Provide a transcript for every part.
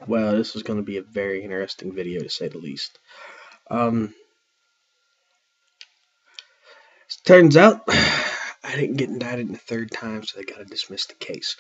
Well, this is going to be a very interesting video, to say the least. Turns out, I didn't get indicted the third time, so they got to dismiss the case.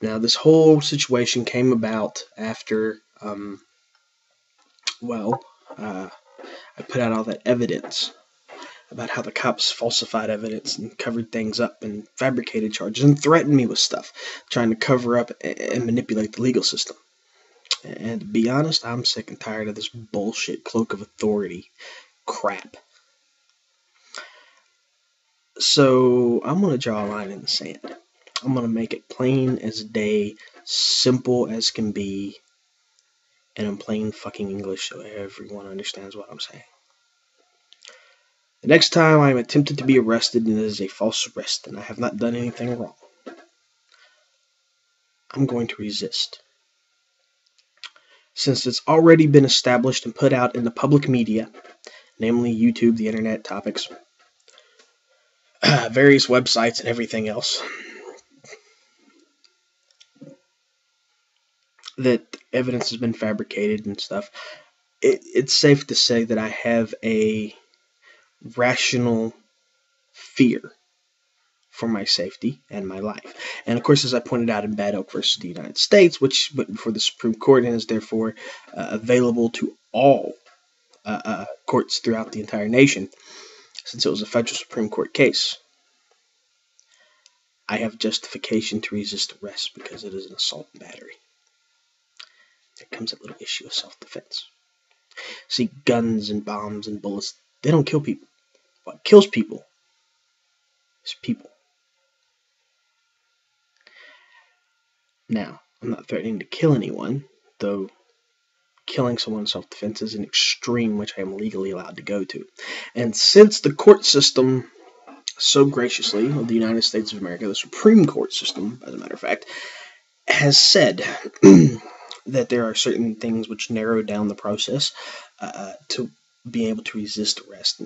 Now, this whole situation came about after, I put out all that evidence about how the cops falsified evidence and covered things up and fabricated charges and threatened me with stuff, trying to cover up and manipulate the legal system. And to be honest, I'm sick and tired of this bullshit cloak of authority crap. So I'm going to draw a line in the sand. I'm going to make it plain as day, simple as can be, and in plain fucking English so everyone understands what I'm saying. The next time I am attempted to be arrested and it is a false arrest and I have not done anything wrong, I'm going to resist. Since it's already been established and put out in the public media, namely YouTube, the internet, topics, various websites and everything else, that evidence has been fabricated and stuff, it's safe to say that I have a rational fear for my safety and my life. And of course, as I pointed out in Bad Oak versus the United States, which went before the Supreme Court and is therefore available to all courts throughout the entire nation, since it was a federal Supreme Court case, I have justification to resist arrest because it is an assault and battery. There comes a little issue of self-defense. See, guns and bombs and bullets, they don't kill people. What kills people is people. Now, I'm not threatening to kill anyone, though killing someone in self-defense is an extreme which I am legally allowed to go to. And since the court system so graciously of the United States of America, the Supreme Court system, as a matter of fact, has said that there are certain things which narrow down the process to be able to resist arrest.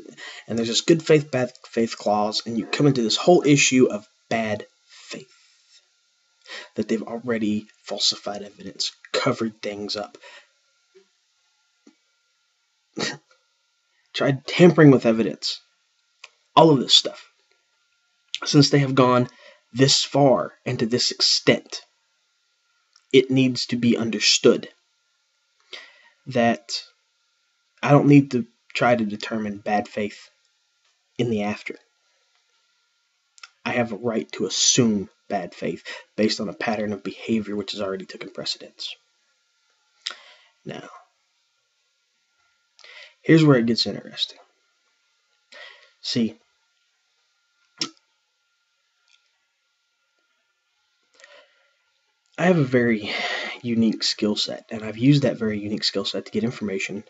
And there's this good faith, bad faith clause, and you come into this whole issue of bad faith. That they've already falsified evidence, covered things up, tried tampering with evidence, all of this stuff. Since they have gone this far and to this extent, it needs to be understood that I don't need to try to determine bad faith in the after. I have a right to assume bad faith based on a pattern of behavior which has already taken precedence. Now, here's where it gets interesting. See, I have a very unique skill set, and I've used that very unique skill set to get information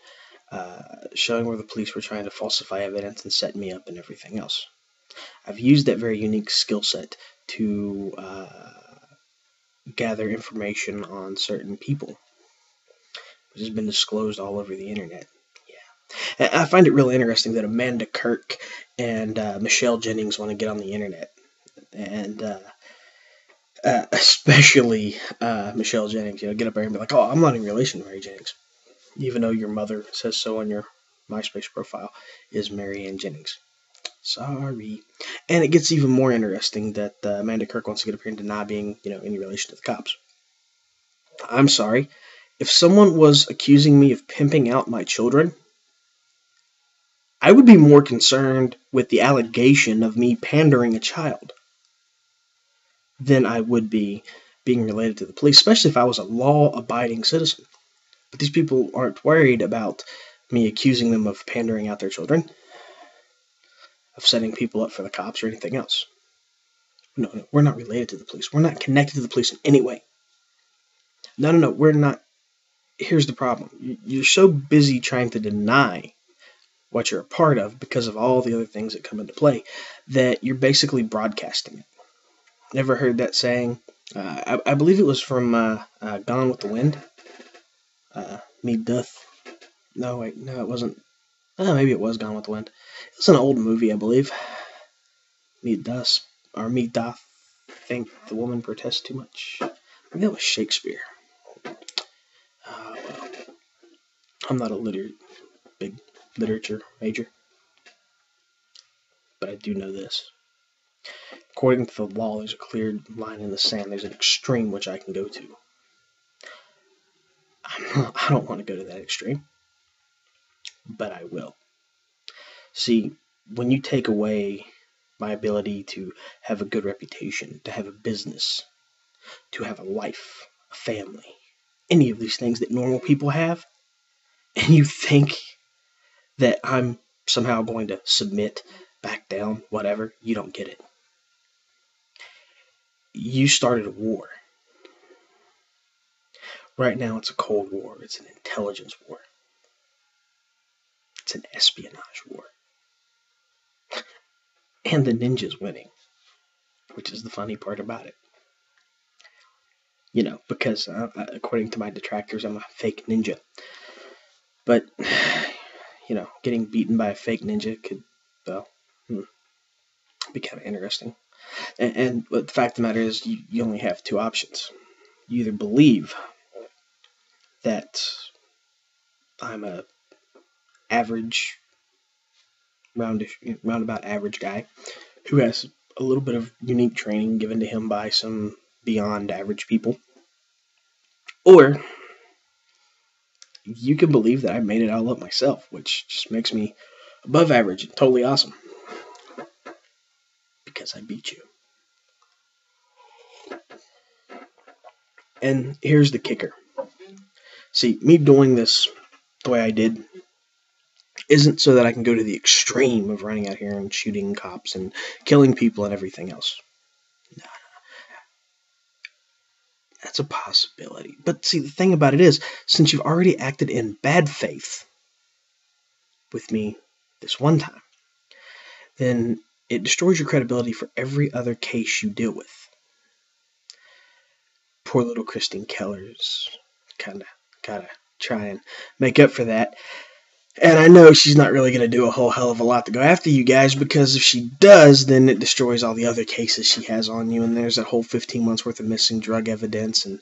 showing where the police were trying to falsify evidence and set me up and everything else. I've used that very unique skill set to gather information on certain people, which has been disclosed all over the internet. Yeah, I find it really interesting that Amanda Kirk and Michelle Jennings want to get on the internet, and especially Michelle Jennings, get up there and be like, "Oh, I'm not in relation to Mary Jennings," even though your mother says so on your MySpace profile is Mary Ann Jennings. Sorry. And it gets even more interesting that Amanda Kirk wants to get up here and deny being, in relation to the cops. I'm sorry. If someone was accusing me of pimping out my children, I would be more concerned with the allegation of me pandering a child than I would be being related to the police, especially if I was a law-abiding citizen. But these people aren't worried about me accusing them of pandering out their children, of setting people up for the cops or anything else. No, we're not related to the police. We're not connected to the police in any way. No, we're not. Here's the problem. You're so busy trying to deny what you're a part of because of all the other things that come into play that you're basically broadcasting it. Never heard that saying? I believe it was from Gone with the Wind. Me doth. No, wait, no, it wasn't. Maybe it was Gone with the Wind. It was an old movie, I believe. Me doth think the woman protests too much. Maybe that was Shakespeare. I'm not a big literature major, but I do know this. According to the law, there's a clear line in the sand. There's an extreme which I can go to. I don't want to go to that extreme, but I will. See, when you take away my ability to have a good reputation, to have a business, to have a life, a family, any of these things that normal people have, and you think that I'm somehow going to submit, back down, whatever, you don't get it. You started a war. Right now it's a Cold War. It's an intelligence war. It's an espionage war. And the ninja's winning, which is the funny part about it. You know, because according to my detractors, I'm a fake ninja. But, you know, getting beaten by a fake ninja could, well, be kind of interesting. And the fact of the matter is, you only have two options. You either believe that I'm a average, roundabout average guy who has a little bit of unique training given to him by some beyond average people, or you can believe that I made it all up myself, which just makes me above average and totally awesome because I beat you. And here's the kicker. See, me doing this the way I did isn't so that I can go to the extreme of running out here and shooting cops and killing people and everything else. No. That's a possibility. But see, the thing about it is, since you've already acted in bad faith with me this one time, then it destroys your credibility for every other case you deal with. Poor little Christine Keller's kind of gotta try and make up for that. And I know she's not really going to do a whole hell of a lot to go after you guys, because if she does, then it destroys all the other cases she has on you, and there's that whole 15 months worth of missing drug evidence, and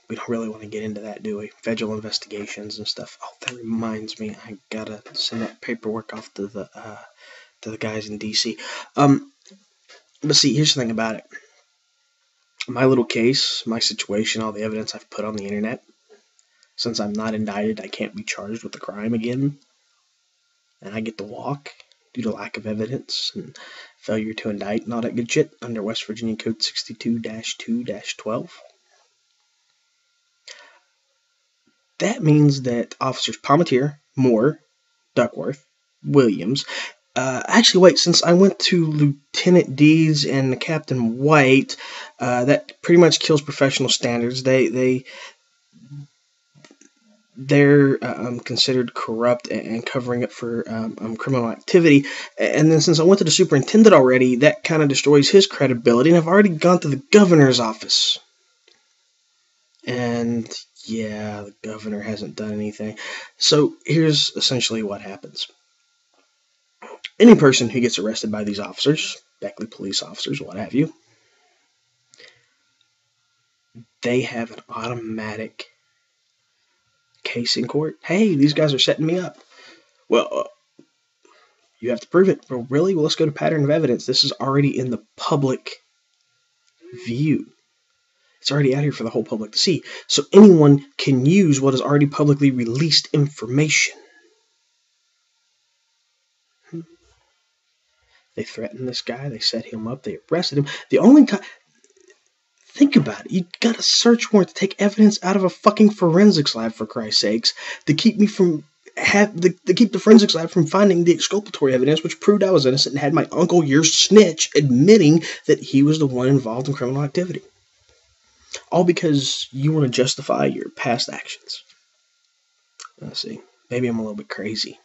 we don't really want to get into that, do we? Federal investigations and stuff. Oh, that reminds me, I gotta send that paperwork off to the guys in D.C. But see, here's the thing about it. My little case, my situation, all the evidence I've put on the internet, since I'm not indicted, I can't be charged with a crime again, and I get to walk due to lack of evidence and failure to indict and all that good shit under West Virginia Code 62-2-12. That means that Officers Palmatier, Moore, Duckworth, Williams, actually, wait, since I went to Lieutenant Deeds and Captain White, that pretty much kills professional standards. They're considered corrupt and covering up for criminal activity. And then since I went to the superintendent already, that kind of destroys his credibility. And I've already gone to the governor's office. And yeah, the governor hasn't done anything. So here's essentially what happens. Any person who gets arrested by these officers, Theckley police officers, what have you, they have an automatic case in court. Hey, these guys are setting me up. Well, you have to prove it. Well, really? Well, let's go to pattern of evidence. This is already in the public view. It's already out here for the whole public to see. So anyone can use what is already publicly released information. They threatened this guy. They set him up. They arrested him. The only time... Think about it. You got a search warrant to take evidence out of a fucking forensics lab, for Christ's sakes, to keep me from... to keep the forensics lab from finding the exculpatory evidence, which proved I was innocent and had my uncle, your snitch, admitting that he was the one involved in criminal activity. All because you want to justify your past actions. Let's see. Maybe I'm a little bit crazy.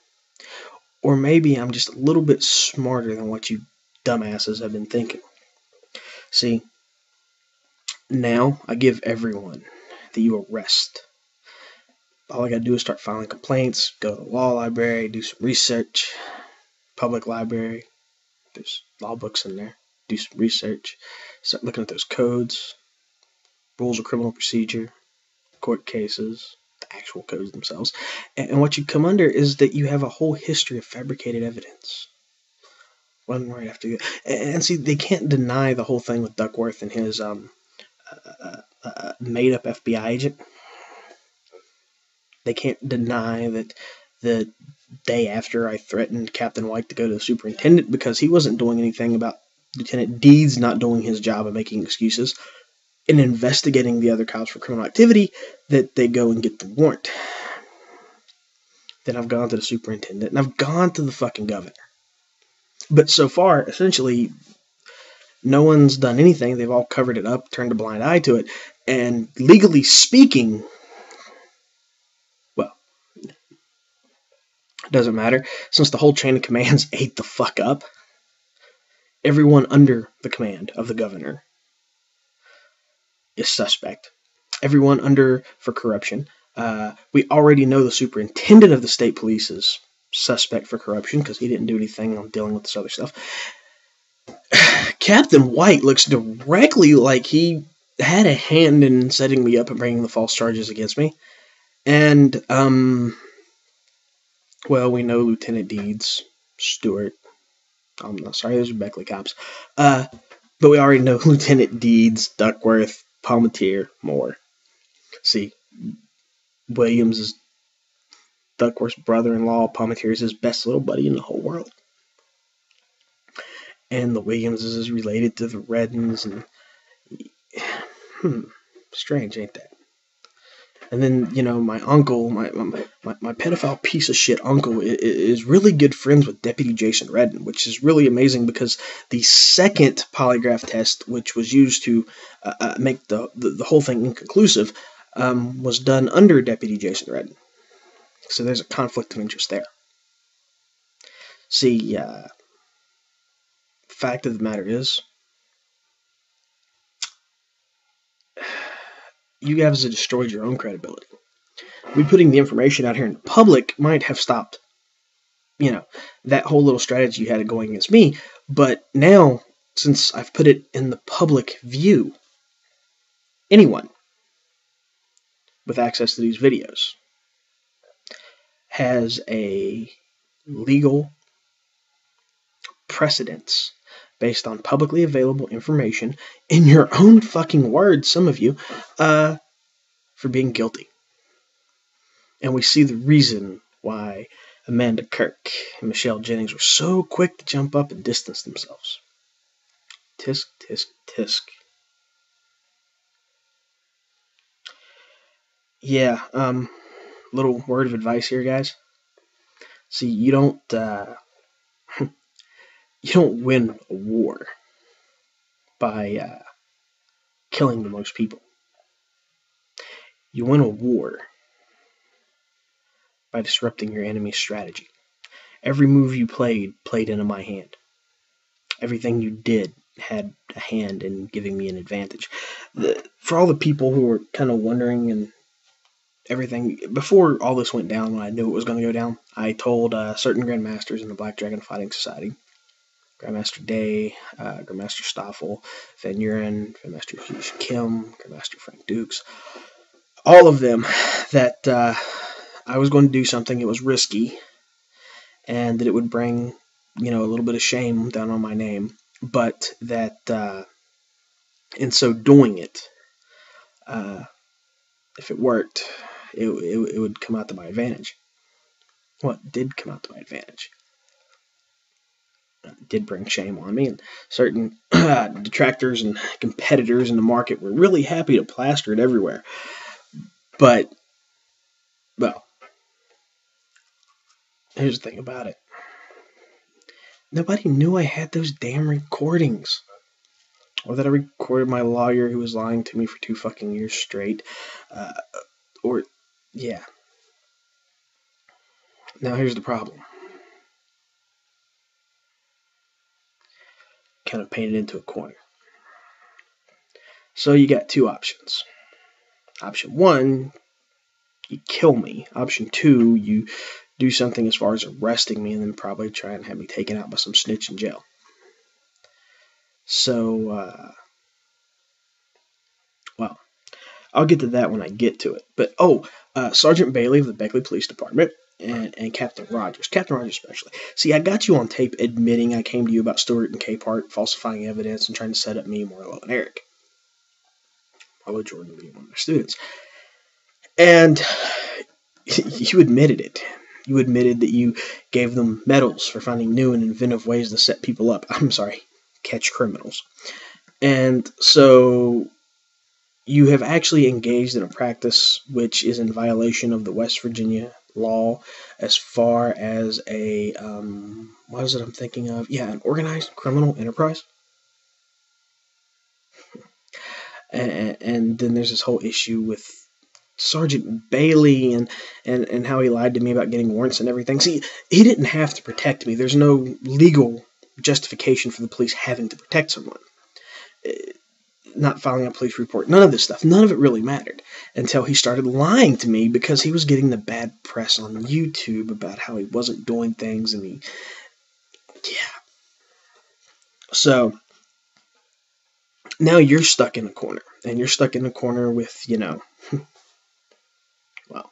Or maybe I'm just a little bit smarter than what you dumbasses have been thinking. See, now I give everyone that you arrest. All I gotta do is start filing complaints, go to the law library, do some research, public library, there's law books in there, do some research, start looking at those codes, rules of criminal procedure, court cases, the actual codes themselves. And what you come under is that you have a whole history of fabricated evidence. One right after the and see, they can't deny the whole thing with Duckworth and his made-up FBI agent. They can't deny that the day after I threatened Captain White to go to the superintendent because he wasn't doing anything about Lieutenant Deeds not doing his job and making excuses and investigating the other cops for criminal activity, that they go and get the warrant. Then I've gone to the superintendent and I've gone to the fucking governor. But so far, essentially, no one's done anything. They've all covered it up, turned a blind eye to it. And legally speaking, well, it doesn't matter. Since the whole chain of commands ate the fuck up, everyone under the command of the governor is suspect. Everyone under for corruption. We already know the superintendent of the state police is suspect for corruption because he didn't do anything on dealing with this other stuff. Captain White looks directly like he had a hand in setting me up and bringing the false charges against me. And, well, we know Lieutenant Deeds, Stewart. I'm not sorry, those are Beckley cops. But we already know Lieutenant Deeds, Duckworth, Palmatier, Moore. See, Williams is Duckworth's brother-in-law. Palmatier is his best little buddy in the whole world. And the Williamses is related to the Reddens, and strange, ain't that? And then, you know, my uncle, my pedophile piece of shit uncle is really good friends with Deputy Jason Redden, which is really amazing because the second polygraph test, which was used to make the whole thing inconclusive, was done under Deputy Jason Redden. So there's a conflict of interest there. See, fact of the matter is, you guys have destroyed your own credibility. We putting the information out here in the public might have stopped, you know, that whole little strategy you had going against me. But now, since I've put it in the public view, anyone with access to these videos has a legal precedence based on publicly available information, in your own fucking words, some of you, for being guilty. And we see the reason why Amanda Kirk and Michelle Jennings were so quick to jump up and distance themselves. Tisk, tisk, tisk. Yeah, little word of advice here, guys. See, you don't win a war by killing the most people. You win a war by disrupting your enemy's strategy. Every move you played into my hand. Everything you did had a hand in giving me an advantage. For all the people who were kind of wondering and everything, before all this went down, when I knew it was going to go down, I told certain Grandmasters in the Black Dragon Fighting Society, Grandmaster Day, Grandmaster Stoffel, Van Uren, Grandmaster Kim, Grandmaster Frank Dukes, all of them, that I was going to do something that was risky and that it would bring, you know, a little bit of shame down on my name, but that in so doing it, if it worked, it would come out to my advantage. Well, it did come out to my advantage. It did bring shame on me, and certain detractors and competitors in the market were really happy to plaster it everywhere. But, well, here's the thing about it. Nobody knew I had those damn recordings. Or that I recorded my lawyer who was lying to me for 2 fucking years straight. Yeah. Now here's the problem. Kind of painted into a corner. So you got 2 options. Option 1, you kill me. Option 2, you do something as far as arresting me and then probably try and have me taken out by some snitch in jail. So, well, I'll get to that when I get to it. But, Sergeant Bailey of the Beckley Police Department and Captain Rogers especially. See, I got you on tape admitting I came to you about Stewart and Capehart falsifying evidence and trying to set up me, Morello, and Eric. Although Jordan being one of their students. And you admitted it. You admitted that you gave them medals for finding new and inventive ways to set people up. Catch criminals. And so you have actually engaged in a practice which is in violation of the West Virginia law as far as a, what is it I'm thinking of? Yeah, an organized criminal enterprise. And then there's this whole issue with Sergeant Bailey and how he lied to me about getting warrants and everything. See, he didn't have to protect me. There's no legal justification for the police having to protect someone. Not filing a police report, none of this stuff, none of it really mattered until he started lying to me because he was getting the bad press on YouTube about how he wasn't doing things and So now you're stuck in a corner, and you're stuck in a corner with, well,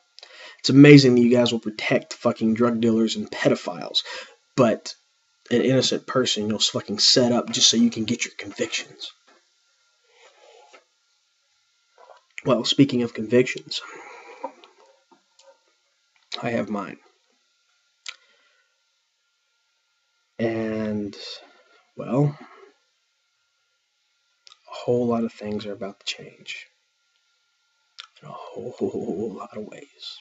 it's amazing that you guys will protect fucking drug dealers and pedophiles, but an innocent person you'll fucking set up just so you can get your convictions. Well, speaking of convictions, I have mine. And, well, a whole lot of things are about to change. In a whole lot of ways.